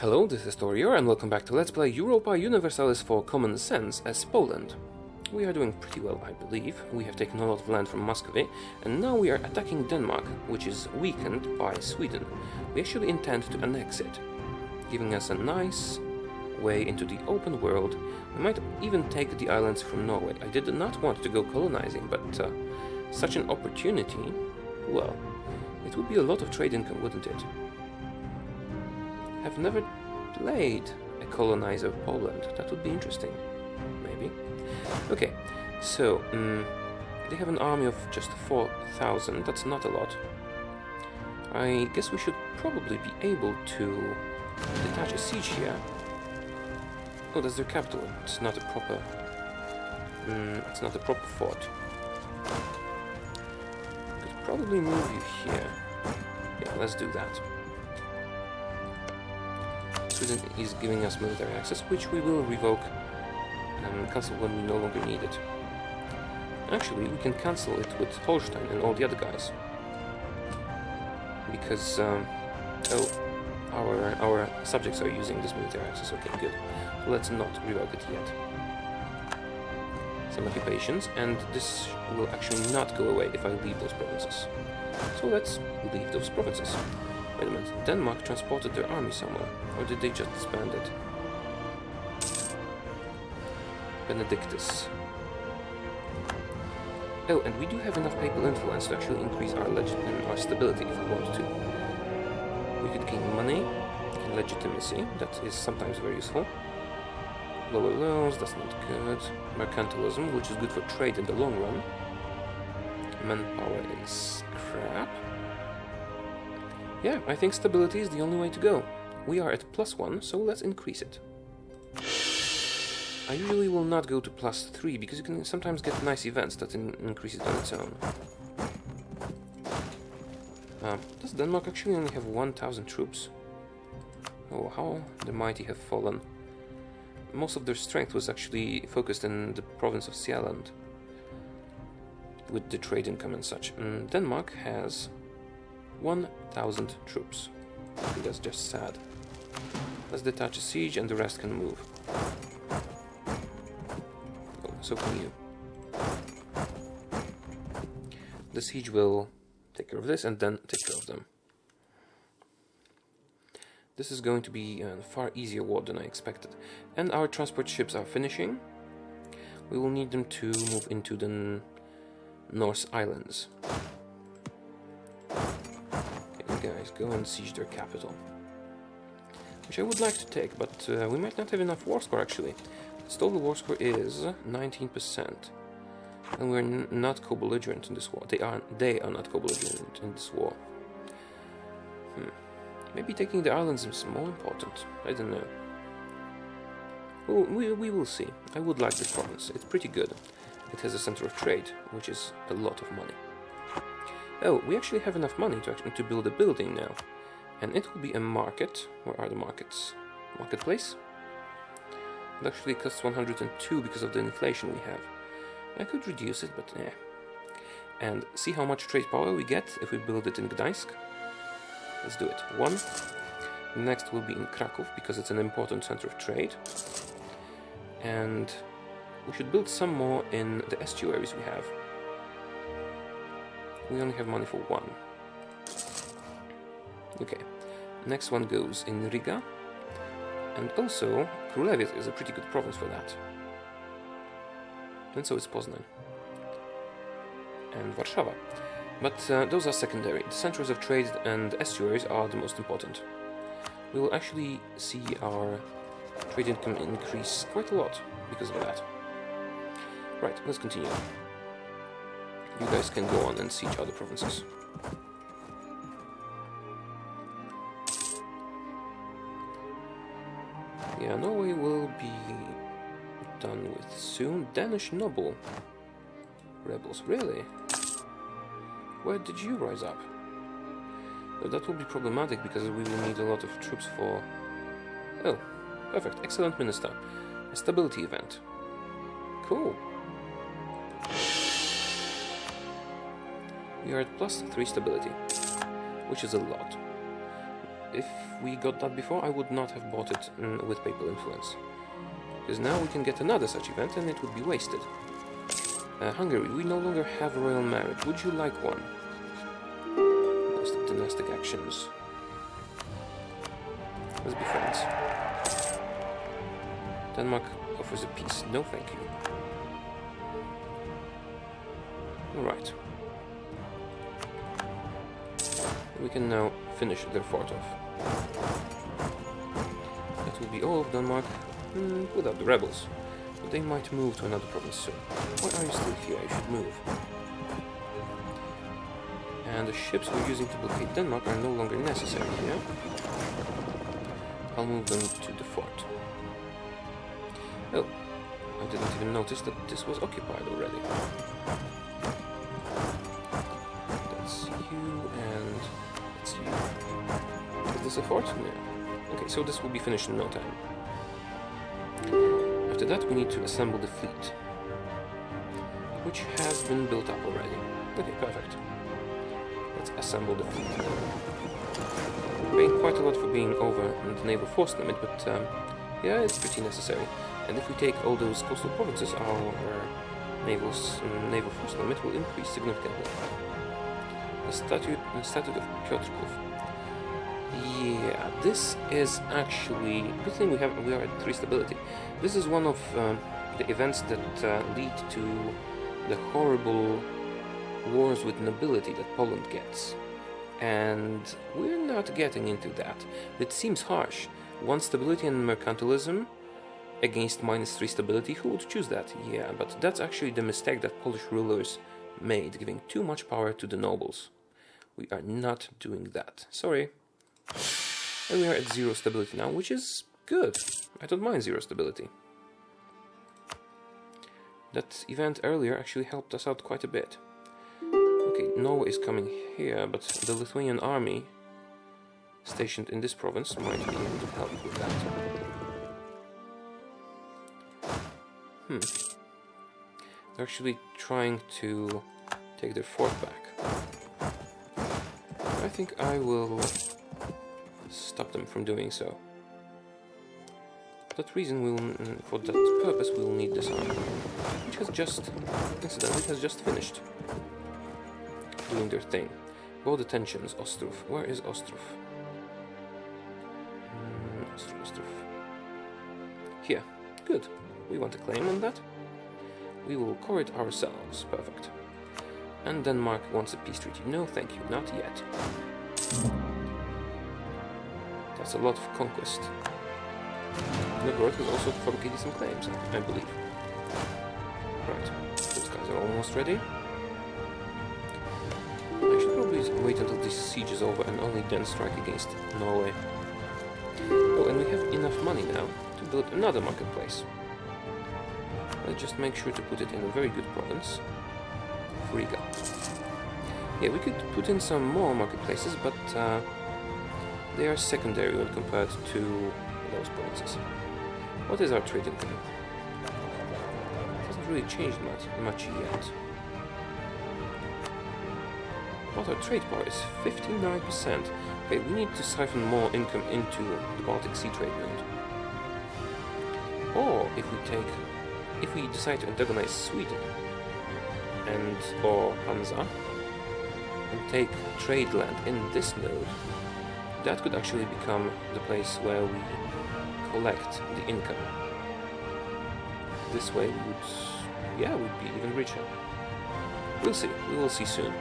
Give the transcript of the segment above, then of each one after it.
Hello, this is Taureor and welcome back to Let's Play Europa Universalis IV Common Sense as Poland. We are doing pretty well, I believe. We have taken a lot of land from Muscovy, and now we are attacking Denmark, which is weakened by Sweden. We actually intend to annex it, giving us a nice way into the open world. We might even take the islands from Norway. I did not want to go colonizing, but such an opportunity, well, it would be a lot of trade income, wouldn't it? I've never played a colonizer of Poland. That would be interesting. Maybe. Okay, so they have an army of just 4,000. That's not a lot. I guess we should probably be able to detach a siege here. Oh, that's their capital. It's not a proper. It's not a proper fort. Could probably move you here. Yeah, let's do that. Sweden is giving us military access, which we will revoke and cancel when we no longer need it. Actually, we can cancel it with Holstein and all the other guys. Because, our subjects are using this military access. Okay, good. So let's not revoke it yet. Some occupations, and this will actually not go away if I leave those provinces. So let's leave those provinces. Wait a minute, Denmark transported their army somewhere, or did they just disband it? Benedictus. Oh, and we do have enough papal influence to actually increase our our stability if we want to. We could gain money and legitimacy, that is sometimes very useful. Lower loans, that's not good. Mercantilism, which is good for trade in the long run. Manpower is crap. Yeah, I think stability is the only way to go. We are at +1, so let's increase it. I usually will not go to +3, because you can sometimes get nice events that increase it on its own. Does Denmark actually only have 1,000 troops? Oh, how the mighty have fallen. Most of their strength was actually focused in the province of Sealand, with the trade income and such. Denmark has 1,000 troops. I think that's just sad. Let's detach a siege and the rest can move. Oh, so can you. The siege will take care of this and then take care of them. This is going to be a far easier war than I expected. And our transport ships are finishing. We will need them to move into the North Islands. Guys, go and siege their capital, which I would like to take, but we might not have enough war score actually. Its total war score is 19%, and we're not co-belligerent in this war. They are not co-belligerent in this war. Maybe taking the islands is more important. I don't know. Well, we will see. I would like this province. It's pretty good. It has a center of trade, which is a lot of money. Oh, we actually have enough money to build a building now. And it will be a market. Where are the markets? Marketplace? It actually costs 102 because of the inflation we have. I could reduce it, but yeah. And see how much trade power we get if we build it in Gdańsk? Let's do it. 1. Next will be in Kraków, because it's an important center of trade. And we should build some more in the estuaries we have. We only have money for 1. Okay, next one goes in Riga, and also Królewiec is a pretty good province for that. And so is Poznań. And Warszawa. But those are secondary. The centers of trade and estuaries are the most important. We will actually see our trade income increase quite a lot because of that. Right, let's continue. You guys can go on and siege other provinces. Yeah, Norway will be done with soon. Danish noble rebels, really? Where did you rise up? Well, that will be problematic because we will need a lot of troops for... Oh, perfect. Excellent minister. A stability event. Cool. We are at +3 stability, which is a lot. if we got that before, I would not have bought it with papal influence. Because now we can get another such event and it would be wasted. Hungary, we no longer have royal marriage. Would you like one? Those are dynastic actions. Let's be friends. Denmark offers a peace. No, thank you. Alright. We can now finish their fort off. That will be all of Denmark, without the rebels. But they might move to another province soon. Why are you still here? You should move. And the ships we're using to blockade Denmark are no longer necessary here. I'll move them to the fort. Oh, I didn't even notice that this was occupied already. That's you and that's you. Is this a fort? No. Okay, so this will be finished in no time. After that we need to assemble the fleet, which has been built up already. Okay, perfect. Let's assemble the fleet. We're paying quite a lot for being over the naval force limit, but yeah, it's pretty necessary. And if we take all those coastal provinces, our naval force limit will increase significantly. The statute of Piotrków. Yeah, this is actually good thing we are at 3 stability. This is one of the events that lead to the horrible wars with nobility that Poland gets. And we're not getting into that. It seems harsh. 1 stability and mercantilism against -3 stability. Who would choose that? Yeah, but that's actually the mistake that Polish rulers made, giving too much power to the nobles. We are not doing that. Sorry. And we are at 0 stability now, which is good. I don't mind 0 stability. That event earlier actually helped us out quite a bit. Okay, Norway is coming here, but the Lithuanian army stationed in this province might be able to help with that. They're actually trying to take their fort back. I think I will stop them from doing so. For that reason, for that purpose, we will need this army, which has just, incidentally, has just finished doing their thing. War detentions, Ostrów. Where is Ostrów? Ostrów. Here. Good. We want a claim on that. We will core it ourselves. Perfect. And Denmark wants a peace treaty. No, thank you. Not yet. That's a lot of conquest. Novgorod has also fabricated some claims, I believe. Right. Those guys are almost ready. I should probably wait until this siege is over and only then strike against Norway. Oh, and we have enough money now to build another marketplace. Let's just make sure to put it in a very good province. Riga. Yeah, we could put in some more marketplaces, but they are secondary when compared to those provinces. What is our trade income? It hasn't really changed much yet. But our trade power is 59%. Okay, we need to siphon more income into the Baltic Sea trade route. Or if we decide to antagonize Sweden or Hansa and take trade land in this node, that could actually become the place where we collect the income. This way we'd be even richer. We'll see. We will see soon.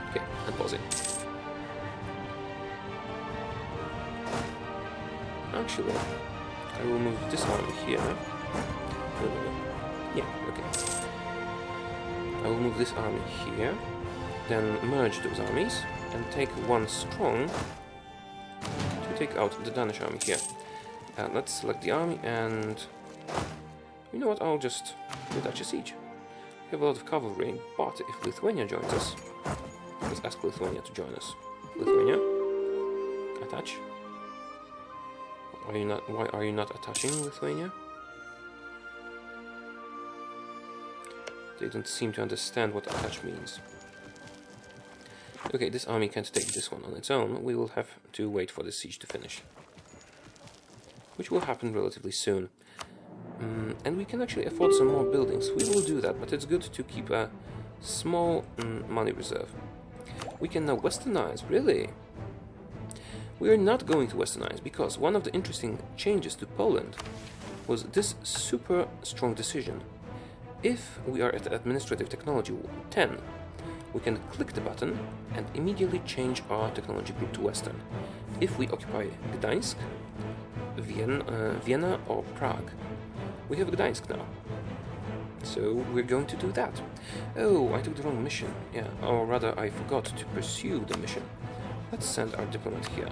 Okay, and pausing. Actually, I will move this army here. Yeah, okay. I will move this army here, then merge those armies, and take 1 strong to take out the Danish army here. Let's select the army, and you know what, I'll just detach a siege. We have a lot of cavalry, but if Lithuania joins us, let's ask Lithuania to join us. Lithuania, attach. Why are you not attaching, Lithuania? They don't seem to understand what attach means. Okay, this army can't take this one on its own. We will have to wait for the siege to finish, which will happen relatively soon. And we can actually afford some more buildings. We will do that, but it's good to keep a small money reserve. We can now westernize, really? We are not going to westernize, because one of the interesting changes to Poland was this super strong decision. If we are at administrative technology 10, we can click the button and immediately change our technology group to Western. If we occupy Gdańsk, Vienna or Prague, we have Gdańsk now. So we're going to do that. Oh, I took the wrong mission. Yeah, or rather I forgot to pursue the mission. Let's send our diplomat here.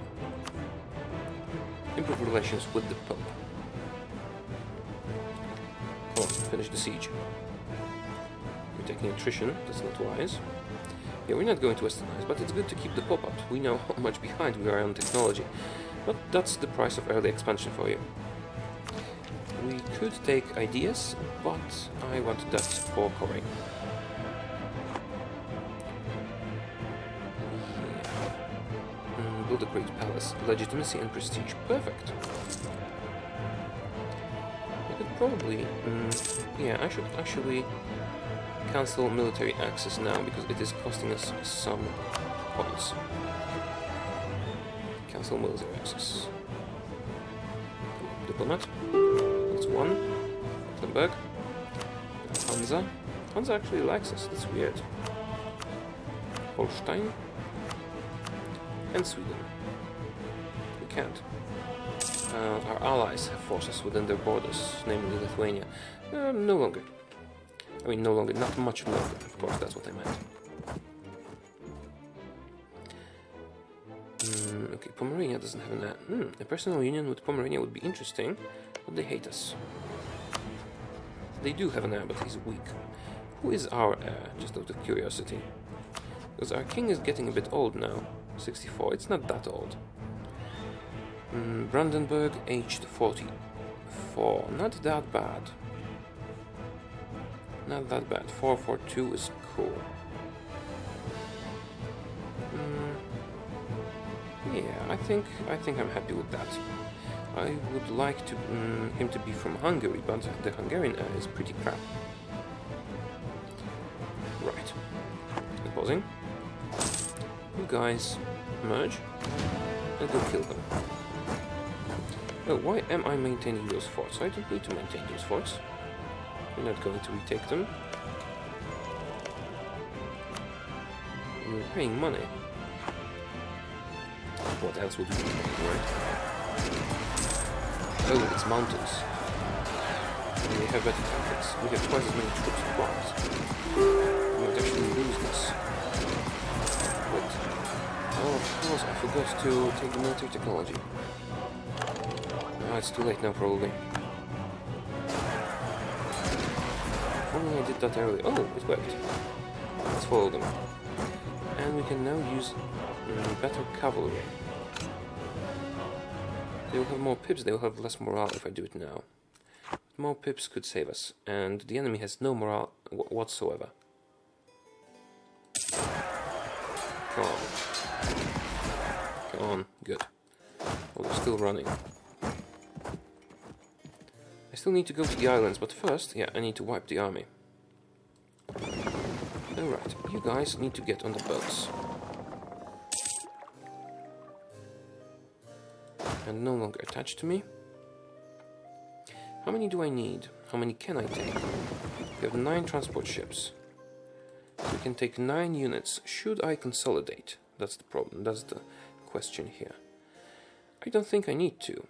Improve relations with the Pope. Come on, finish the siege. We're taking attrition, that's not wise. Yeah, we're not going to westernize, but it's good to keep the Pope out. We know how much behind we are on technology. But that's the price of early expansion for you. We could take ideas, but I want that for Korea. Build a great palace. Legitimacy and prestige. Perfect. I could probably... yeah, I should actually cancel military access now, because it is costing us some points. Cancel military access. Diplomat. That's one. Mecklenburg. Hansa. Hansa actually likes us. That's weird. Holstein. And Sweden. We can't. Our allies have forces within their borders, namely Lithuania. No longer. I mean, no longer, not much longer, of course, that's what I meant. Okay, Pomerania doesn't have an... a personal union with Pomerania would be interesting, but they hate us. They do have an heir, but he's weak. Who is our heir, just out of curiosity? Because our king is getting a bit old now. 64, it's not that old. Brandenburg, aged 44, not that bad. Not that bad. 442 is cool. Yeah, I think I'm happy with that. I would like to him to be from Hungary, but the Hungarian heir is pretty crap. Right. Pausing. You guys merge and go kill them. Oh, why am I maintaining those forts? I don't need to maintain those forts. We're not going to retake them. We're paying money. What else would we be paying, right? Oh, it's mountains. And we have better tactics. We have twice as many troops at once. We might actually lose this. But, oh, of course, I forgot to take the military technology. It's too late now, probably. If only I did that earlier. Oh, it worked. Let's follow them. And we can now use better cavalry. They will have more pips, they will have less morale if I do it now. But more pips could save us, and the enemy has no morale whatsoever. Come on. Come on, good. Oh, they're still running. I still need to go to the islands, but first, yeah, I need to wipe the army. Alright, you guys need to get on the boats. And no longer attached to me. How many do I need? How many can I take? We have 9 transport ships. So we can take 9 units. Should I consolidate? That's the problem. That's the question here. I don't think I need to.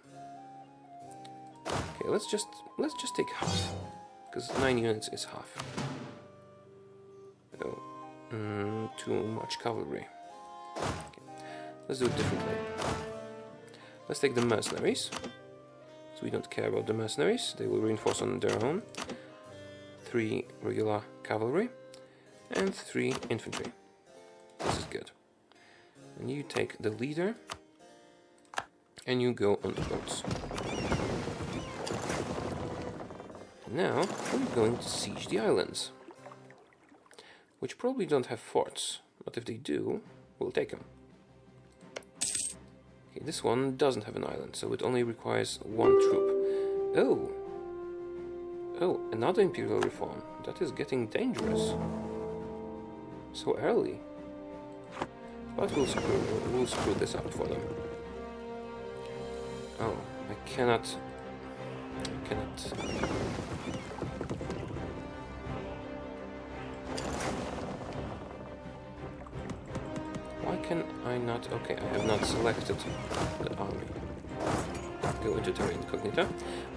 Okay, let's just take half, because 9 units is half. Oh, too much cavalry. Okay. Let's do it differently. Let's take the mercenaries. So we don't care about the mercenaries; they will reinforce on their own. 3 regular cavalry and 3 infantry. This is good. And you take the leader, and you go on the boats. Now, we're going to siege the islands, which probably don't have forts, but if they do, we'll take him. Okay, this one doesn't have an island, so it only requires 1 troop. Oh! Oh, another imperial reform. That is getting dangerous. So early. But we'll screw this up for them. Oh, I cannot... Why can I not... Okay, I have not selected the army. Go into terra incognita.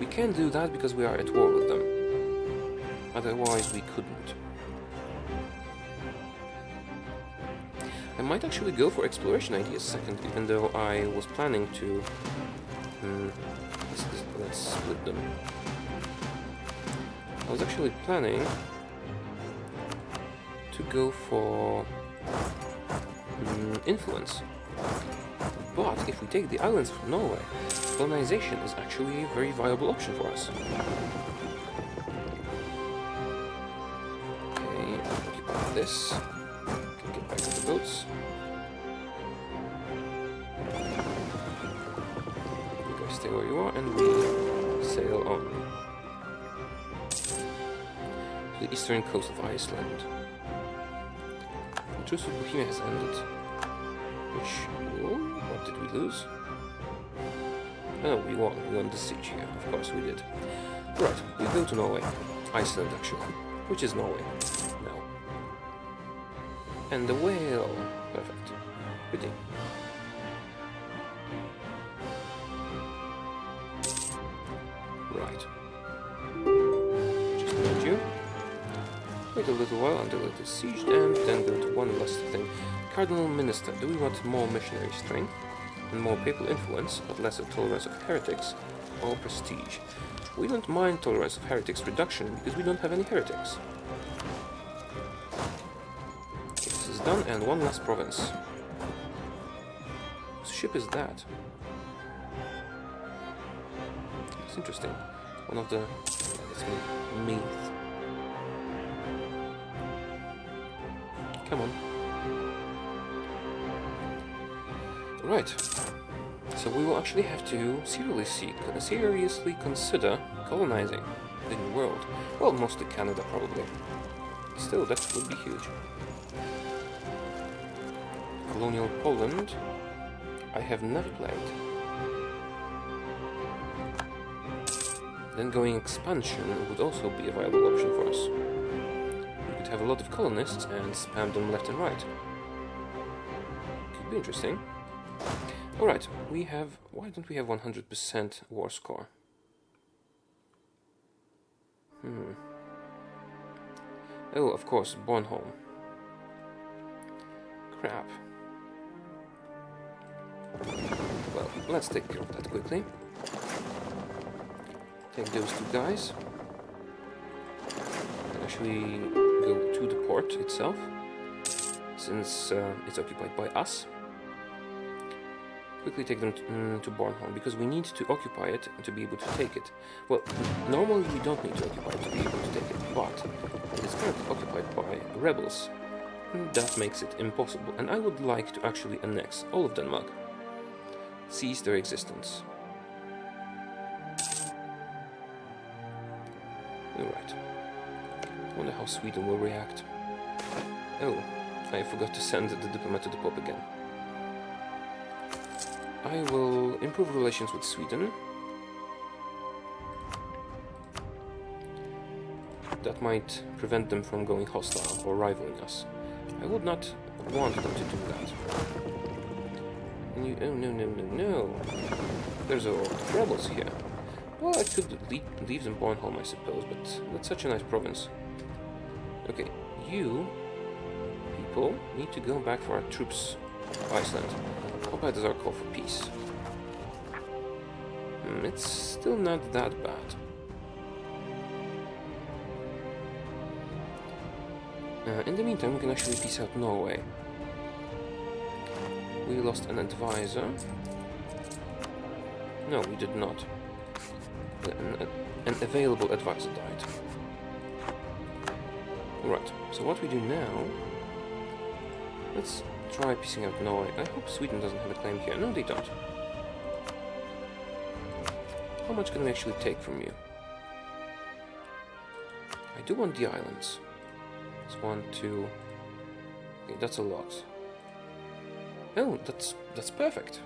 We can do that because we are at war with them. Otherwise we couldn't. I might actually go for exploration ideas second, even though I was planning to... let's split them. I was actually planning to go for influence. But if we take the islands from Norway, colonization is actually a very viable option for us. Okay, occupy this. Okay, get back to the boats. You guys stay where you are, and we sail on to the eastern coast of Iceland. The truce with Bohemia has ended. What did we lose? Oh, we won. We won the siege here. Of course we did. Right, we go to Norway. Iceland, actually. Which is Norway. No. And the whale. Perfect. Pretty. Right. Just need you. Wait a little while until it is sieged, and then go to one last thing. Cardinal Minister. Do we want more missionary strength and more papal influence, but lesser tolerance of heretics, or prestige? We don't mind tolerance of heretics reduction because we don't have any heretics. This is done, and one last province. Whose ship is that? It's interesting. One of the... Let's Meath. Come on. Right, so we will actually have to seriously consider colonizing the New World. Well, mostly Canada, probably. Still, that would be huge. Colonial Poland, I have never played. Then going expansion would also be a viable option for us. We could have a lot of colonists and spam them left and right. Could be interesting. Alright, we have... Why don't we have 100% war score? Oh, of course, Bornholm. Crap. Well, let's take care of that quickly. Take those 2 guys. And actually go to the port itself, since it's occupied by us. Quickly take them to Bornholm, because we need to occupy it to be able to take it. Well, normally we don't need to occupy it to be able to take it, but it is currently occupied by rebels. That makes it impossible, and I would like to actually annex all of Denmark. Cease their existence. Alright. I wonder how Sweden will react. Oh, I forgot to send the diplomat to the Pope again. I will improve relations with Sweden. That might prevent them from going hostile or rivaling us. I would not want them to do that. And you... Oh, no. There's a lot of rebels here. Well, I could leave them Bornholm, I suppose, but that's such a nice province. Okay, you people need to go back for our troops of Iceland. How bad is our call for peace? It's still not that bad. In the meantime, we can actually peace out Norway. We lost an advisor. No, we did not. An available advisor died. Right, so what we do now... Let's try piecing out Norway. I hope Sweden doesn't have a claim here. No, they don't. How much can we actually take from you? I do want the islands. It's 1, 2... Okay, that's a lot. Oh, that's perfect.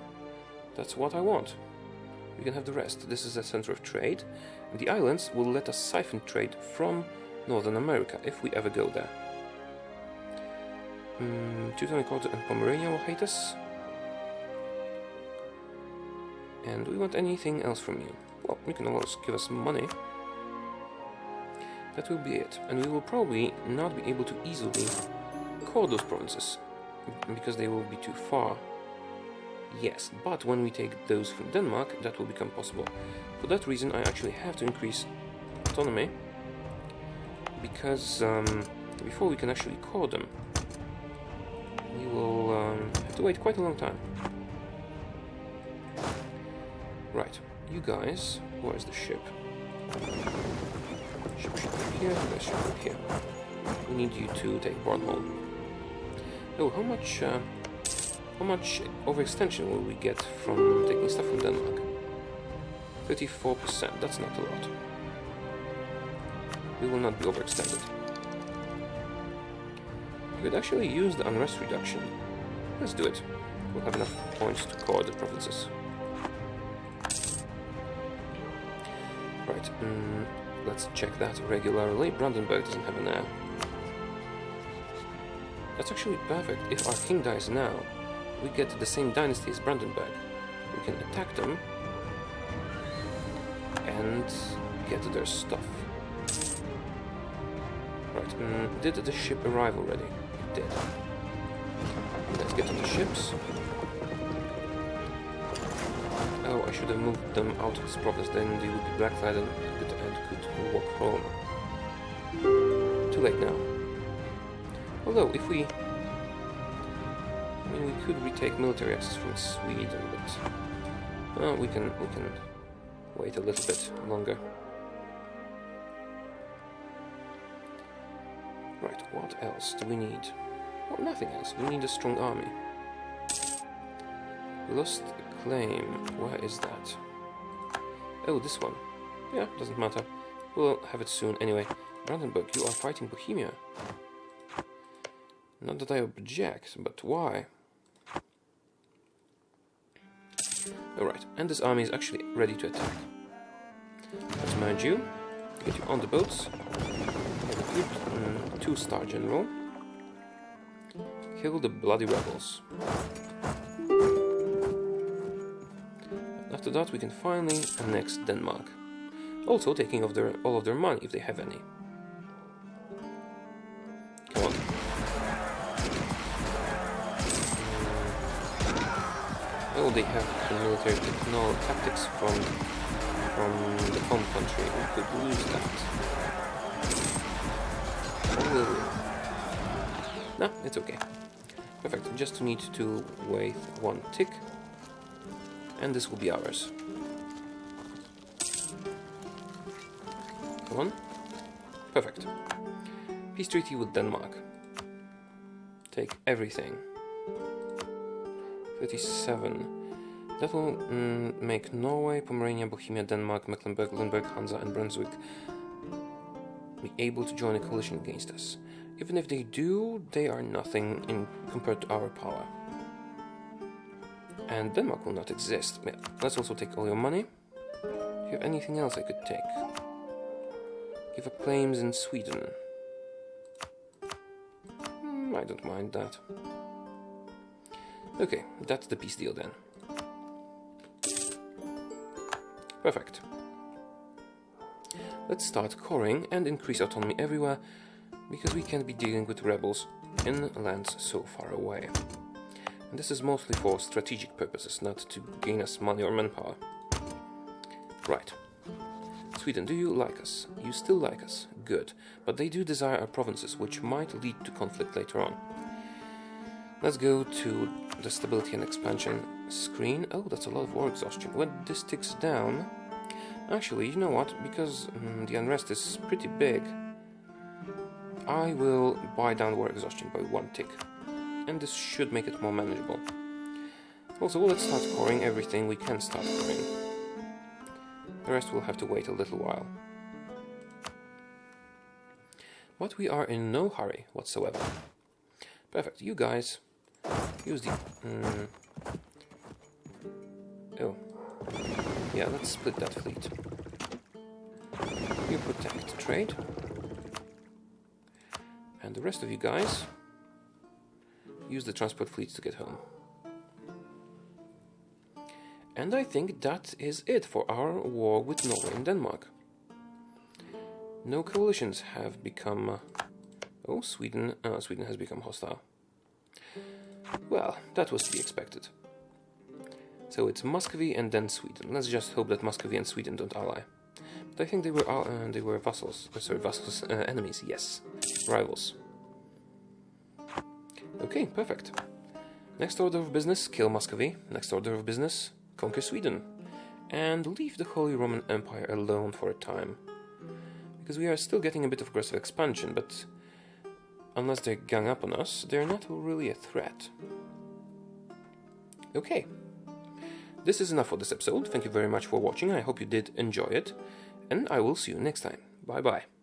That's what I want. We can have the rest. This is a center of trade. And the islands will let us siphon trade from Northern America, if we ever go there. Teuton and Pomerania will hate us. And do we want anything else from you? Well, you can always give us money. That will be it. And we will probably not be able to easily core those provinces, because they will be too far. Yes, but when we take those from Denmark, that will become possible. For that reason, I actually have to increase autonomy, because before we can actually core them, we will have to wait quite a long time. Right, you guys, where is the ship? Ship should be here, the ship should be here. We need you to take Bornholm. Oh, how much overextension will we get from taking stuff from Denmark? 34%, that's not a lot. We will not be overextended. We could actually use the unrest reduction. Let's do it. We'll have enough points to core the provinces. Right, let's check that regularly. Brandenburg doesn't have an heir. That's actually perfect. If our king dies now, we get the same dynasty as Brandenburg. We can attack them and get their stuff. Right, did the ship arrive already? It did. Let's get on the ships. Oh, I should have moved them out of this province, then they would be blacklighted and could walk home. Too late now. Although, if we... I mean, we could retake military access from Sweden, but... we can wait a little bit longer. Right, what else do we need? Well, nothing else. We need a strong army. We lost a claim. Where is that? Oh, this one. Yeah, doesn't matter. We'll have it soon anyway. Brandenburg, you are fighting Bohemia. Not that I object, but why? Alright, and this army is actually ready to attack. Let's merge you, get you on the boats, have a good 2-star general, kill the bloody rebels. After that we can finally annex Denmark, also taking all of their money if they have any. Come on. Oh, they have the military tactics from the home country. We could lose that. Or will we? Nah, it's okay. Perfect, just need to wait 1 tick. And this will be ours. Come on. Perfect. Peace treaty with Denmark. Take everything. 37. That will make Norway, Pomerania, Bohemia, Denmark, Mecklenburg, Limburg, Hansa and Brunswick be able to join a coalition against us. Even if they do, they are nothing compared to our power. And Denmark will not exist. Let's also take all your money. Do you have anything else I could take? Give up claims in Sweden. I don't mind that. Okay, that's the peace deal then. Perfect. Let's start coring and increase autonomy everywhere, because we can't be dealing with rebels in lands so far away. And this is mostly for strategic purposes, not to gain us money or manpower. Right. Sweden, do you like us? You still like us? Good. But they do desire our provinces, which might lead to conflict later on. Let's go to the stability and expansion screen. Oh, that's a lot of war exhaustion. When this ticks down... Actually, you know what? Because the unrest is pretty big, I will buy down war exhaustion by 1 tick. and this should make it more manageable. Also, let's start coring everything we can start coring. The rest will have to wait a little while. But we are in no hurry whatsoever. Perfect, you guys use the... Oh. Yeah, let's split that fleet. You protect trade. And the rest of you guys use the transport fleets to get home. And I think that is it for our war with Norway and Denmark. No coalitions have become... oh, Sweden has become hostile. Well, that was to be expected. So it's Muscovy and then Sweden. Let's just hope that Muscovy and Sweden don't ally. But I think they were vassals. Enemies, yes. Rivals. Okay, perfect. Next order of business, kill Muscovy. Next order of business, conquer Sweden. And leave the Holy Roman Empire alone for a time. Because we are still getting a bit of aggressive expansion, but unless they gang up on us, they're not really a threat. Okay. This is enough for this episode. Thank you very much for watching. I hope you did enjoy it. And I will see you next time. Bye bye.